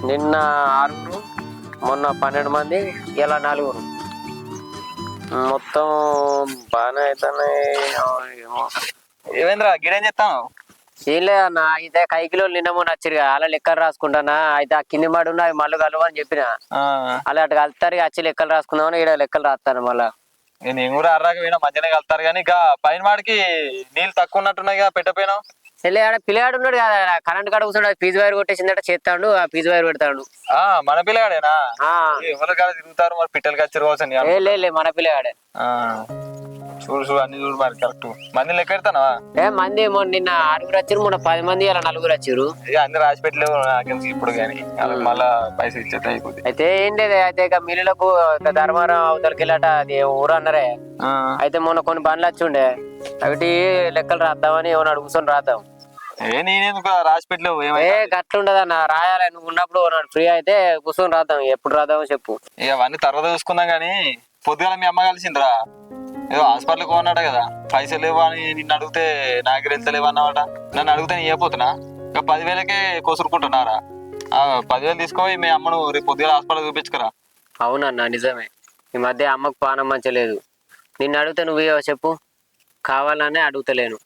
నిన్న 6, మొన్న 12 మంది, ఇలా 4. మొత్తం బాగానే అవుతున్నాయి. ఏమో ఏమేంద్రా గిడేం చెప్తాను? ఏం లేదన్న, అయితే కైకిలోలు నిన్న మొన్న వచ్చిరుగా, అలా లెక్కలు రాసుకుంటానా. అయితే ఆ కింది మాడు అవి మళ్ళీ కలవు అని చెప్పిన. అలా అటు కలుతారు, వచ్చి లెక్కలు రాసుకుందామని ఇక్కడ లెక్కలు రాస్తాను మళ్ళా. నేను కూడా అర్రాక పోయినా, మధ్యనే కలుతారు కానీ ఇక పైన వాడికి నీళ్ళు తక్కువ ఉన్నట్టున్నాయి, పెట్టపోయినావు. ఆడ పిల్లగాడు ఉన్నాడు కదా, కరెంట్ కాడ కూర్చున్నాడు, ఫీజు వైర్ కొట్టేసిందట, చేస్తాడు, ఆ ఫీజు వైర్ పెడతాడు. మన పిల్లగాడేనా? ఎవరి కాడ తిరుగుతారు మరి, పిట్టలు కచ్చారు కావచ్చు. లే మన పిల్లగాడే. చూడు అన్ని చూడు మరి కరెక్ట్. మంది లెక్క పెడతానా? మంది నిన్న 6 వచ్చారు, మొన్న 10 మంది, ఇలా 4 వచ్చారు. అన్ని రాసి పెట్టలేవు నాకెందుకు ఇప్పుడు కానీ, మళ్ళా పైసలు ఇచ్చేట అయిపోతుంది. అయితే ఏం లేదు, అయితే ఇక మిల్లులకు ధర్మారం అవతలకి వెళ్ళట, అది ఊరు అన్నారే. అయితే మొన్న కొన్ని బండ్లు వచ్చి ఉండే, అవిటి లెక్కలు రాద్దామని ఏమన్నా కూర్చొని రాద్దాం. నేనేందుకు రాసి పెట్టలేవు? గట్లుండదన్న, రాయాలి. నువ్వు ఉన్నప్పుడు ఫ్రీ అయితే కూర్చొని రాద్దాం. ఎప్పుడు రాద్దామో చెప్పు. ఇక అవన్నీ తర్వాత చూసుకుందాం కానీ, పొద్దుగాల మీ అమ్మ కలిసిందిరా, ఏదో హాస్పిటల్కి పోన్నాడు కదా, పైసలు లేవా అని నిన్ను అడిగితే నా దగ్గర వెళ్తలేవు అన్నమాట. నన్ను అడిగితే నేను ఇవ్వపోతున్నా, ఇక 10,000కే కొసురుకుంటున్నారా? 10,000 తీసుకోయి మీ అమ్మను రేపు పొద్దుగాల హాస్పిటల్ చూపించుకురా. అవునన్నా, నిజమే. ఈ మధ్య అమ్మకు పానం మంచిగా లేదు. నిన్ను అడిగితే నువ్వు చెప్పు, కావాలనే అడుగుతలేను.